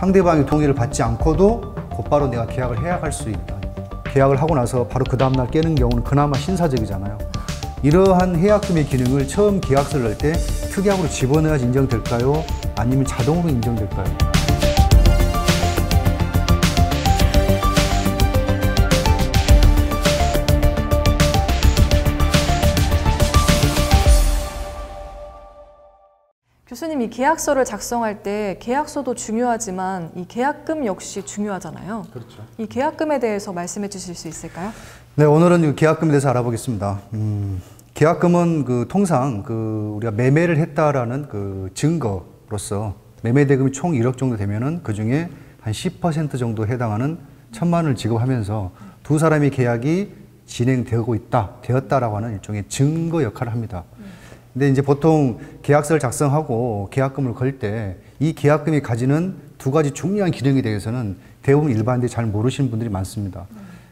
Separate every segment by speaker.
Speaker 1: 상대방의 동의를 받지 않고도 곧바로 내가 계약을 해야 할 수 있다. 계약을 하고 나서 바로 그 다음날 깨는 경우는 그나마 신사적이잖아요. 이러한 해약금의 기능을 처음 계약서를 낼 때 특약으로 집어넣어야지 인정될까요? 아니면 자동으로 인정될까요?
Speaker 2: 교수님이 계약서를 작성할 때 계약서도 중요하지만 이 계약금 역시 중요하잖아요.
Speaker 1: 그렇죠.
Speaker 2: 이 계약금에 대해서 말씀해 주실 수 있을까요?
Speaker 1: 네, 오늘은 계약금에 대해서 알아보겠습니다. 계약금은 통상 우리가 매매를 했다라는 증거로서 매매 대금이 총 1억 정도 되면은 그 중에 한 10% 정도 해당하는 1,000만 원을 지급하면서 두 사람의 계약이 진행되고 되었다라고 하는 일종의 증거 역할을 합니다. 근데 이제 보통 계약서를 작성하고 계약금을 걸 때 이 계약금이 가지는 두 가지 중요한 기능에 대해서는 대부분 일반인들이 잘 모르시는 분들이 많습니다.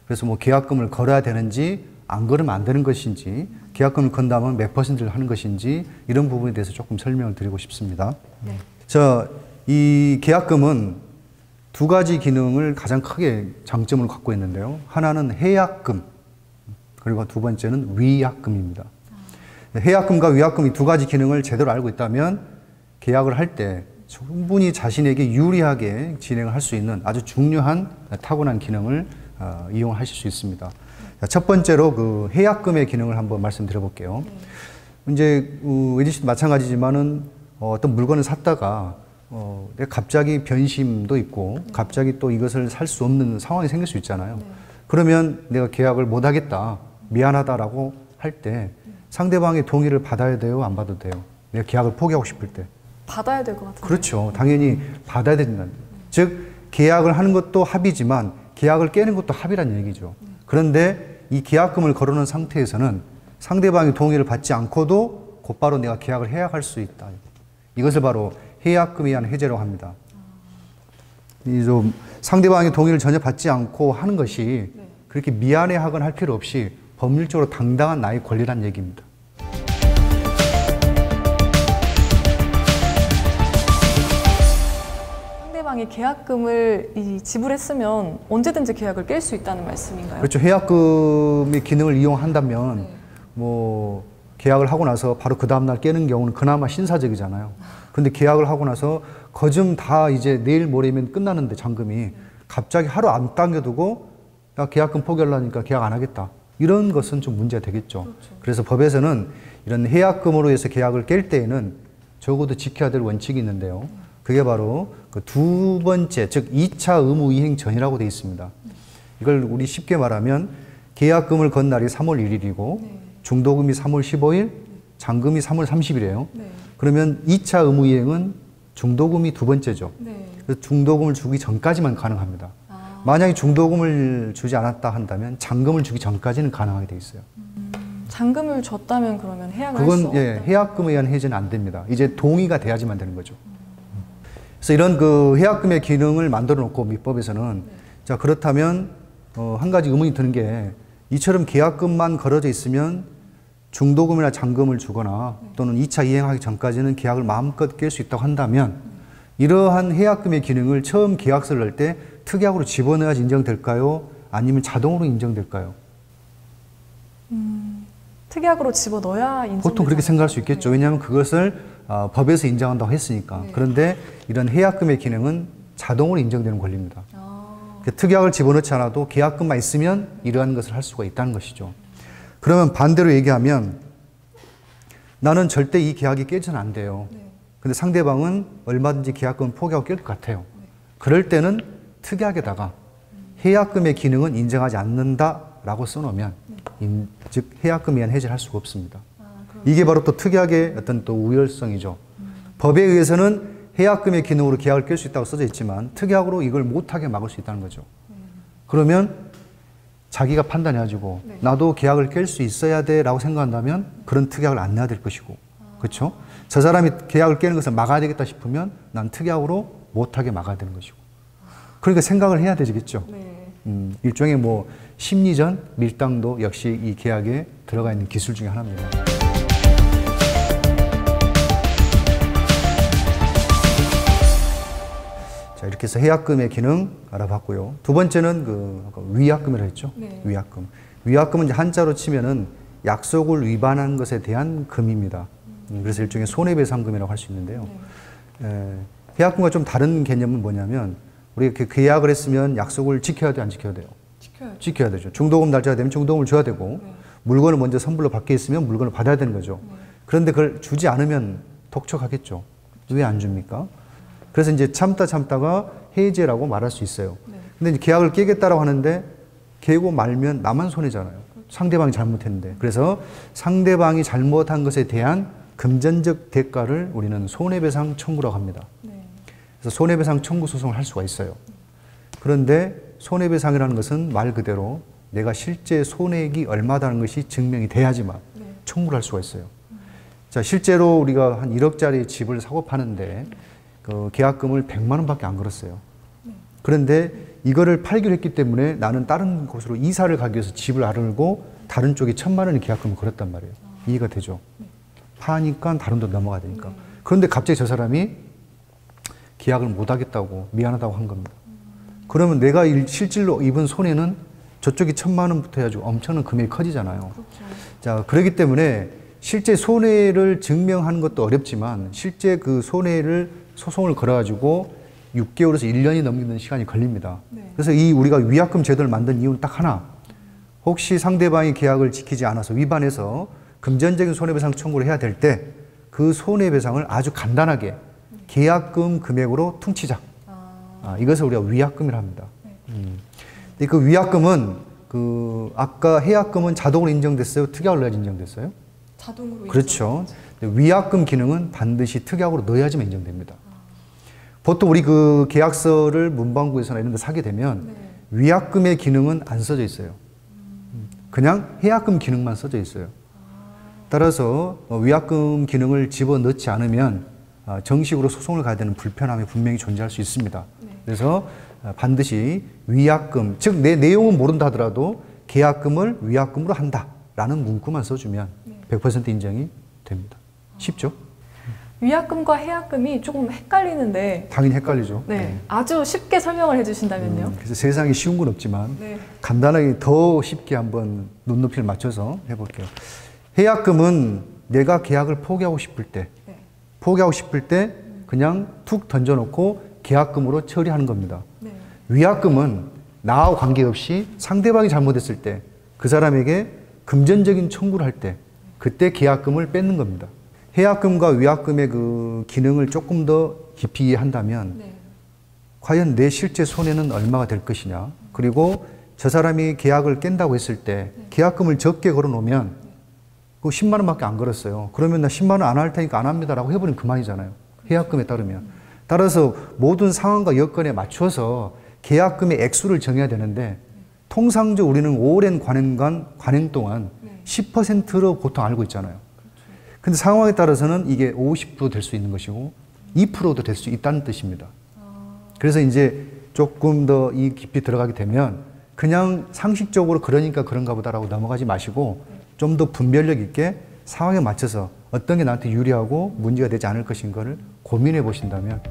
Speaker 1: 그래서 뭐 계약금을 걸어야 되는지 안 걸으면 안 되는 것인지 계약금을 건다면 몇 %를 하는 것인지 이런 부분에 대해서 조금 설명을 드리고 싶습니다.
Speaker 2: 네.
Speaker 1: 이 계약금은 두 가지 기능을 가장 크게 장점을 갖고 있는데요. 하나는 해약금, 그리고 두 번째는 위약금입니다. 해약금과 위약금 이 두 가지 기능을 제대로 알고 있다면 계약을 할 때 충분히 자신에게 유리하게 진행을 할 수 있는 아주 중요한 타고난 기능을 이용하실 수 있습니다. 첫 번째로 해약금의 기능을 한번 말씀드려 볼게요. 이제 에디 씨도 마찬가지지만은 어떤 물건을 샀다가 내가 갑자기 변심도 있고 갑자기 또 이것을 살 수 없는 상황이 생길 수 있잖아요. 그러면 내가 계약을 못 하겠다, 미안하다라고 할 때 상대방의 동의를 받아야 돼요, 안 받아도 돼요? 내가 계약을 포기하고 싶을 때.
Speaker 2: 받아야 될 것 같아요.
Speaker 1: 그렇죠. 당연히 받아야 된다. 즉, 계약을 하는 것도 합의지만 계약을 깨는 것도 합의란 얘기죠. 그런데 이 계약금을 걸어놓은 상태에서는 상대방의 동의를 받지 않고도 곧바로 내가 계약을 해약할 수 있다. 이것을 바로 해약금에 의한 해제라고 합니다. 상대방의 동의를 전혀 받지 않고 하는 것이 그렇게 미안해하거나 할 필요 없이 법률적으로 당당한 나의 권리란 얘기입니다.
Speaker 2: 상대방이 계약금을 지불했으면 언제든지 계약을 깰 수 있다는 말씀인가요?
Speaker 1: 그렇죠. 해약금의 기능을 이용한다면 뭐 계약을 하고 나서 바로 그 다음날 깨는 경우는 그나마 신사적이잖아요. 근데 계약을 하고 나서 거좀 다 이제 내일 모레면 끝나는데 잔금이 갑자기 하루 안 당겨두고 나 계약금 포기하려니까 계약 안 하겠다. 이런 것은 좀 문제가 되겠죠. 그렇죠. 그래서 법에서는 이런 해약금으로 해서 계약을 깰 때에는 적어도 지켜야 될 원칙이 있는데요. 그게 바로 그 두 번째, 즉 2차 의무 이행 전이라고 되어 있습니다. 이걸 우리 쉽게 말하면 계약금을 건 날이 3월 1일이고 중도금이 3월 15일, 잔금이 3월 30일이에요. 그러면 2차 의무 이행은 중도금이 두 번째죠. 그래서 중도금을 주기 전까지만 가능합니다. 만약에 중도금을 주지 않았다 한다면 잔금을 주기 전까지는 가능하게 돼 있어요.
Speaker 2: 잔금을 줬다면 그러면 해약을 할 수 없다.
Speaker 1: 그건 해약금에 의한 해제는 안 됩니다. 이제 동의가 돼야지만 되는 거죠. 그래서 이런 해약금의 기능을 만들어 놓고 민법에서는 자, 그렇다면 한 가지 의문이 드는 게 이처럼 계약금만 걸어져 있으면 중도금이나 잔금을 주거나 또는 2차 이행하기 전까지는 계약을 마음껏 깰 수 있다고 한다면 이러한 해약금의 기능을 처음 계약서를 낼 때 특약으로 집어넣어야지 인정될까요? 아니면 자동으로 인정될까요?
Speaker 2: 특약으로 집어넣어야 인정되지
Speaker 1: 보통 그렇게 생각할 수 있겠죠. 왜냐하면 그것을 법에서 인정한다고 했으니까. 그런데 이런 해약금의 기능은 자동으로 인정되는 권리입니다. 특약을 집어넣지 않아도 계약금만 있으면 이러한 것을 할 수가 있다는 것이죠. 그러면 반대로 얘기하면 나는 절대 이 계약이 깨져는 안 돼요. 근데 상대방은 얼마든지 계약금을 포기하고 깰 것 같아요. 그럴 때는 특약에다가 해약금의 기능은 인정하지 않는다라고 써놓으면 즉 해약금에 의한 해제를 할 수가 없습니다. 이게 바로 또 특약의 어떤 또 우열성이죠. 법에 의해서는 해약금의 기능으로 계약을 깰 수 있다고 써져 있지만 특약으로 이걸 못하게 막을 수 있다는 거죠. 그러면 자기가 판단해가지고 나도 계약을 깰 수 있어야 돼 라고 생각한다면 그런 특약을 안 내야 될 것이고, 그렇죠? 저 사람이 계약을 깨는 것을 막아야 되겠다 싶으면 난 특약으로 못하게 막아야 되는 것이고, 그러니까 생각을 해야 되겠죠. 일종의 뭐 심리전 밀당도 역시 이 계약에 들어가 있는 기술 중에 하나입니다. 자, 이렇게 이렇게 해서 해약금의 기능 알아봤고요. 두 번째는 아까 위약금이라고 했죠.
Speaker 2: 네.
Speaker 1: 위약금. 위약금은 이제 한자로 치면은 약속을 위반한 것에 대한 금입니다. 그래서 일종의 손해배상금이라고 할 수 있는데요. 해약금과 좀 다른 개념은 뭐냐면 우리가 계약을 했으면 약속을 지켜야 돼, 안 지켜야 돼요? 지켜야 되죠. 중도금 날짜가 되면 중도금을 줘야 되고 물건을 먼저 선불로 받게 했으면 물건을 받아야 되는 거죠. 그런데 그걸 주지 않으면 독촉하겠죠. 왜 안 줍니까? 그래서 이제 참다가 해제라고 말할 수 있어요. 근데 이제 계약을 깨겠다라고 하는데 깨고 말면 나만 손해잖아요. 상대방이 잘못했는데. 그래서 상대방이 잘못한 것에 대한 금전적 대가를 우리는 손해배상 청구라고 합니다. 그래서 손해배상 청구 소송을 할 수가 있어요. 그런데 손해배상이라는 것은 말 그대로 내가 실제 손해액이 얼마다는 것이 증명이 돼야지만 청구를 할 수가 있어요. 자, 실제로 우리가 한 1억짜리 집을 사고 파는데 그 계약금을 100만 원밖에 안 걸었어요. 그런데 이거를 팔기로 했기 때문에 나는 다른 곳으로 이사를 가기 위해서 집을 알아보고 다른 쪽에 1,000만 원의 계약금을 걸었단 말이에요. 이해가 되죠? 파니까 다른 데 넘어가야 되니까. 그런데 갑자기 저 사람이 계약을 못 하겠다고 미안하다고 한 겁니다. 그러면 내가 실질로 입은 손해는 저쪽이 1,000만 원부터 해가지고 엄청난 금액이 커지잖아요.
Speaker 2: 그렇죠.
Speaker 1: 자, 그렇기 때문에 실제 손해를 증명하는 것도 어렵지만 실제 그 손해를 소송을 걸어가지고 6개월에서 1년이 넘는 시간이 걸립니다. 그래서 이 우리가 위약금 제도를 만든 이유는 딱 하나. 혹시 상대방이 계약을 지키지 않아서 위반해서 금전적인 손해배상 청구를 해야 될 때 그 손해배상을 아주 간단하게 계약금 금액으로 퉁치자. 이것을 우리가 위약금이라 합니다. 근데 그 위약금은 아까 해약금은 자동으로 인정됐어요? 특약으로 넣어야지 인정됐어요?
Speaker 2: 자동으로
Speaker 1: 그렇죠. 위약금 기능은 반드시 특약으로 넣어야지만 인정됩니다. 보통 우리 그 계약서를 문방구에서나 이런 데 사게 되면 위약금의 기능은 안 써져 있어요. 그냥 해약금 기능만 써져 있어요. 따라서 위약금 기능을 집어넣지 않으면 정식으로 소송을 가야 되는 불편함이 분명히 존재할 수 있습니다. 그래서 반드시 위약금, 즉 내 내용은 모른다 하더라도 계약금을 위약금으로 한다라는 문구만 써주면 100% 인정이 됩니다. 쉽죠?
Speaker 2: 위약금과 해약금이 조금 헷갈리는데
Speaker 1: 당연히 헷갈리죠.
Speaker 2: 아주 쉽게 설명을 해주신다면요?
Speaker 1: 그래서 세상에 쉬운 건 없지만 간단하게 더 쉽게 한번 눈높이를 맞춰서 해볼게요. 해약금은 내가 계약을 포기하고 싶을 때 그냥 툭 던져놓고 계약금으로 처리하는 겁니다. 위약금은 나와 관계없이 상대방이 잘못했을 때 그 사람에게 금전적인 청구를 할 때 그때 계약금을 뺏는 겁니다. 해약금과 위약금의 그 기능을 조금 더 깊이 이해한다면 과연 내 실제 손해는 얼마가 될 것이냐, 그리고 저 사람이 계약을 깬다고 했을 때 계약금을 적게 걸어 놓으면 그 10만 원밖에 안 걸었어요. 그러면 나 10만 원 안 할 테니까 안 합니다라고 해버리면 그만이잖아요. 해약금에 따르면. 따라서 모든 상황과 여건에 맞춰서 계약금의 액수를 정해야 되는데 통상적으로 우리는 오랜 관행 동안 10%로 보통 알고 있잖아요. 근데 상황에 따라서는 이게 50% 될 수 있는 것이고 2%도 될 수 있다는 뜻입니다. 그래서 이제 조금 더 이 깊이 들어가게 되면 그냥 상식적으로 그러니까 그런가 보다라고 넘어가지 마시고 좀 더 분별력 있게 상황에 맞춰서 어떤 게 나한테 유리하고 문제가 되지 않을 것인 거를 고민해 보신다면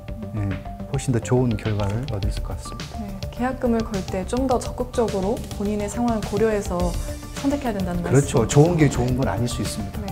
Speaker 1: 훨씬 더 좋은 결과를 얻을 수 있을 것 같습니다.
Speaker 2: 계약금을 걸 때 좀 더 적극적으로 본인의 상황을 고려해서 선택해야 된다는 말씀.
Speaker 1: 그렇죠. 좋은 게 좋은 건 아닐 수 있습니다.